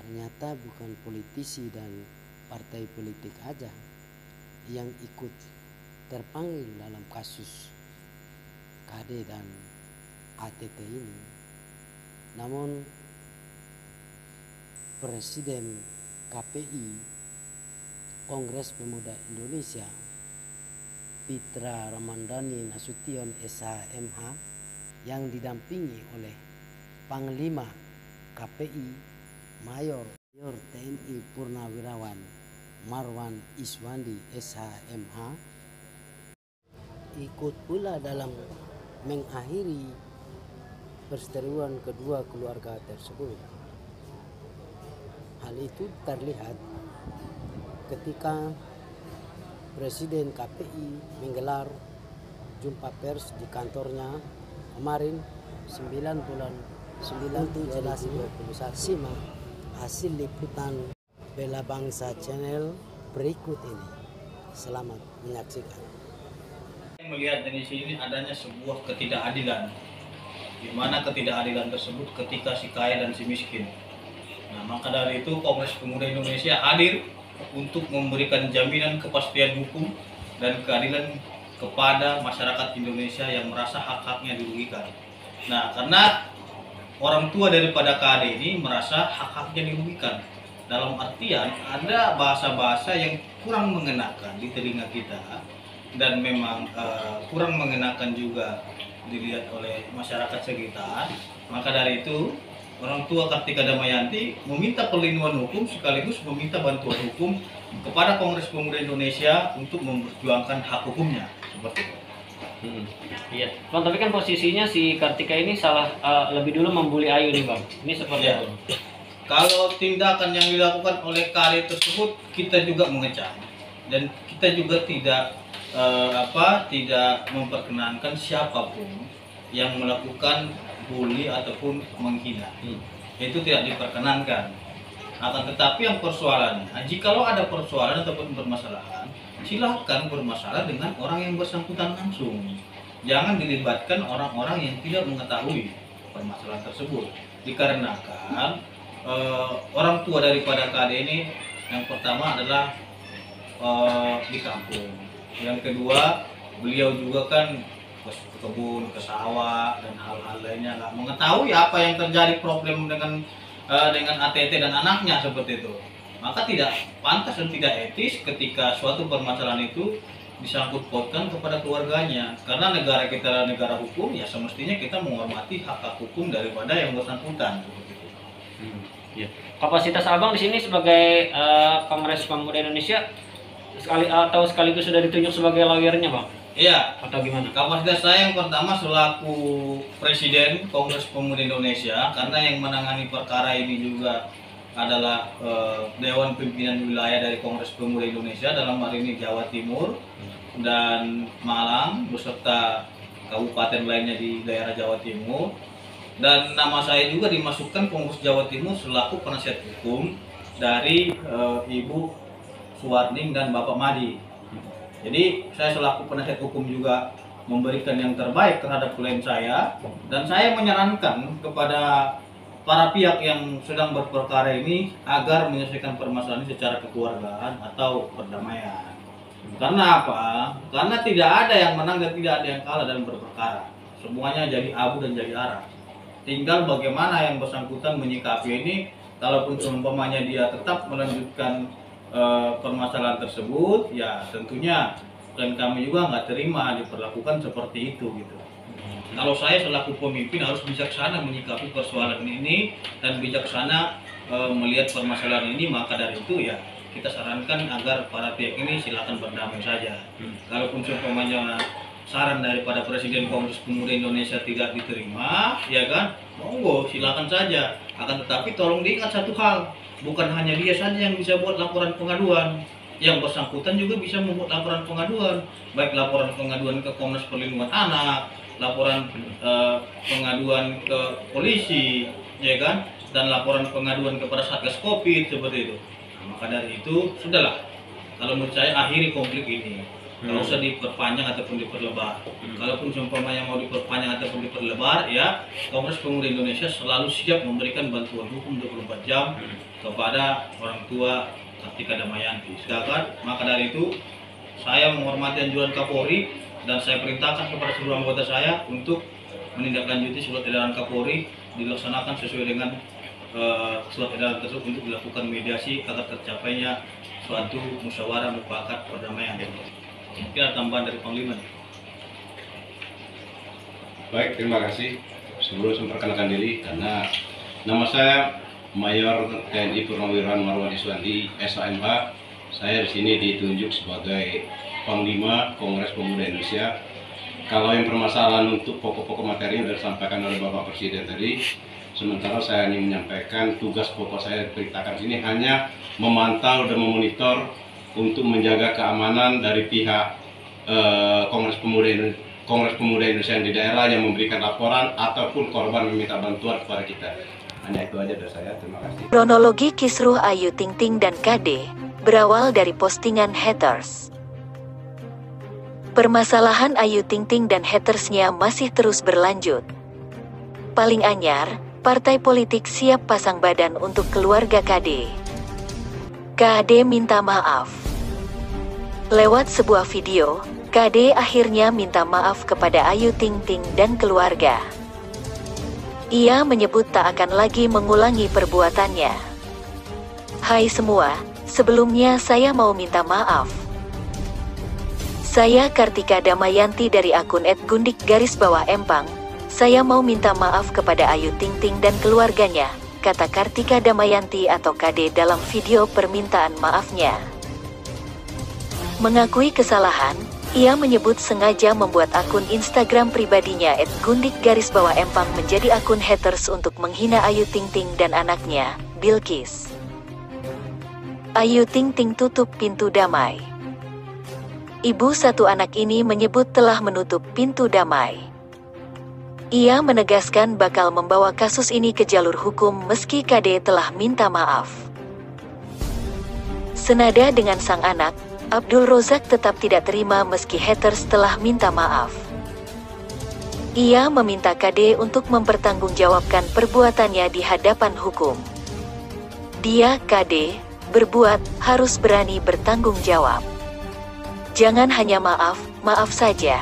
ternyata bukan politisi dan partai politik aja yang ikut terpanggil dalam kasus KD dan ATT ini, namun Presiden KPI Kongres Pemuda Indonesia Pitra Ramandhani Nasution SH.MH yang didampingi oleh Panglima KPI Mayor TNI Purnawirawan Marwan Iswandi SH.MH ikut pula dalam mengakhiri perseteruan kedua keluarga tersebut. Hal itu terlihat ketika Presiden KPI menggelar jumpa pers di kantornya kemarin 9 bulan 9 2021. Simak hasil liputan Bela Bangsa Channel berikut ini. Selamat menyaksikan. Melihat dari sini adanya sebuah ketidakadilan, di mana ketidakadilan tersebut ketika si kaya dan si miskin. Nah, maka dari itu Kongres Pemuda Indonesia hadir untuk memberikan jaminan kepastian hukum dan keadilan kepada masyarakat Indonesia yang merasa hak-haknya dirugikan. Nah, karena orang tua daripada KD ini merasa hak-haknya dirugikan. Dalam artian ada bahasa-bahasa yang kurang mengenakan di telinga kita dan memang kurang mengenakan juga dilihat oleh masyarakat sekitar. Maka dari itu orang tua Kartika Damayanti meminta perlindungan hukum sekaligus meminta bantuan hukum kepada Kongres Pemuda Indonesia untuk memperjuangkan hak hukumnya seperti itu. Iya, Bang. Tapi kan posisinya si Kartika ini salah lebih dulu membuli Ayu nih, Bang. Ini seperti ya. itu. Kalau tindakan yang dilakukan oleh KD tersebut kita juga mengecam dan kita juga tidak memperkenankan siapapun yang melakukan bully ataupun menghina. Itu tidak diperkenankan. Akan tetapi yang persoalannya, jikalau ada persoalan ataupun permasalahan, silahkan bermasalah dengan orang yang bersangkutan langsung. Jangan dilibatkan orang-orang yang tidak mengetahui permasalahan tersebut. Dikarenakan orang tua daripada KD ini yang pertama adalah di kampung. Yang kedua, beliau juga kan ke kebun, ke sawah dan hal-hal lainnya, nggak mengetahui apa yang terjadi problem dengan ATT dan anaknya seperti itu. Maka tidak pantas dan tidak etis ketika suatu permasalahan itu disangkut pautkan kepada keluarganya. Karena negara kita adalah negara hukum, ya semestinya kita menghormati hak-hak hukum daripada yang bersangkutan seperti itu. Ya. Kapasitas Abang di sini sebagai Kongres Pemuda Indonesia sekaligus sudah ditunjuk sebagai lawyernya, Bang? Iya. Atau gimana? Kapasitas saya yang pertama selaku Presiden Kongres Pemuda Indonesia, karena yang menangani perkara ini juga adalah Dewan Pimpinan Wilayah dari Kongres Pemuda Indonesia, dalam hal ini Jawa Timur dan Malang beserta kabupaten lainnya di daerah Jawa Timur. Dan nama saya juga dimasukkan Kongres Jawa Timur selaku penasihat hukum dari Ibu Suwarning dan Bapak Madi. Jadi saya selaku penasihat hukum juga memberikan yang terbaik terhadap klien saya, dan saya menyarankan kepada para pihak yang sedang berperkara ini agar menyelesaikan permasalahan ini secara kekeluargaan atau perdamaian. Karena apa? Karena tidak ada yang menang dan tidak ada yang kalah dalam berperkara. Semuanya jadi abu dan jadi arang. Tinggal bagaimana yang bersangkutan menyikapi ini. Kalaupun seumpamanya dia tetap melanjutkan permasalahan tersebut, ya tentunya dan kami juga nggak terima diperlakukan seperti itu gitu. Kalau saya selaku pemimpin harus bijaksana menyikapi persoalan ini dan bijaksana melihat permasalahan ini. Maka dari itu ya kita sarankan agar para pihak ini silakan berdamai saja. Kalaupun seumpamanya saran daripada Presiden Kongres Pemuda Indonesia tidak diterima, ya kan, monggo silakan saja. Akan tetapi tolong diingat satu hal, bukan hanya dia saja yang bisa buat laporan pengaduan. Yang bersangkutan juga bisa membuat laporan pengaduan, baik laporan pengaduan ke Komnas Perlindungan Anak, laporan pengaduan ke polisi, ya kan, dan laporan pengaduan kepada Satgas Covid seperti itu. Nah, maka dari itu sudahlah, kalau menurut saya akhiri konflik ini. Nggak usah diperpanjang ataupun diperlebar. Kalaupun seumpamanya mau diperpanjang ataupun diperlebar, ya Kongres Pemuda Indonesia selalu siap memberikan bantuan hukum 24 jam kepada orang tua Kartika Damayanti. Sedangkan maka dari itu saya menghormati anjuran Kapolri dan saya perintahkan kepada seluruh anggota saya untuk menindaklanjuti surat edaran Kapolri dilaksanakan sesuai dengan surat edaran tersebut untuk dilakukan mediasi agar tercapainya suatu musyawarah mufakat perdamaian. Mungkin ada tambahan dari Panglima. Baik, terima kasih. Sebelum saya memperkenalkan diri, karena nama saya Mayor TNI Purnawirawan Marwadi Suwandi, SAMH. Saya di sini ditunjuk sebagai Panglima Kongres Pemuda Indonesia. Kalau yang permasalahan untuk pokok-pokok materi yang sudah disampaikan oleh Bapak Presiden tadi, sementara saya ingin menyampaikan tugas pokok saya diperintahkan sini hanya memantau dan memonitor untuk menjaga keamanan dari pihak Kongres Pemuda Indonesia yang di daerah yang memberikan laporan ataupun korban meminta bantuan kepada kita. Hanya itu aja dari saya, terima kasih. Kronologi kisruh Ayu Ting Ting dan KD berawal dari postingan haters. Permasalahan Ayu Ting Ting dan hatersnya masih terus berlanjut. Paling anyar, partai politik siap pasang badan untuk keluarga KD. KD minta maaf. Lewat sebuah video, KD akhirnya minta maaf kepada Ayu Ting Ting dan keluarga. Ia menyebut tak akan lagi mengulangi perbuatannya. Hai semua, sebelumnya saya mau minta maaf. Saya Kartika Damayanti dari akun @gundik_empang. Saya mau minta maaf kepada Ayu Ting Ting dan keluarganya, kata Kartika Damayanti atau KD dalam video permintaan maafnya. Mengakui kesalahan, ia menyebut sengaja membuat akun Instagram pribadinya @gundik_empang menjadi akun haters untuk menghina Ayu Ting Ting dan anaknya, Bilqis. Ayu Ting Ting tutup pintu damai. Ibu satu anak ini menyebut telah menutup pintu damai. Ia menegaskan bakal membawa kasus ini ke jalur hukum meski KD telah minta maaf. Senada dengan sang anak, Abdul Rozak tetap tidak terima meski haters telah minta maaf. Ia meminta KD untuk mempertanggungjawabkan perbuatannya di hadapan hukum. Dia, KD, berbuat, harus berani bertanggung jawab. Jangan hanya maaf, maaf saja.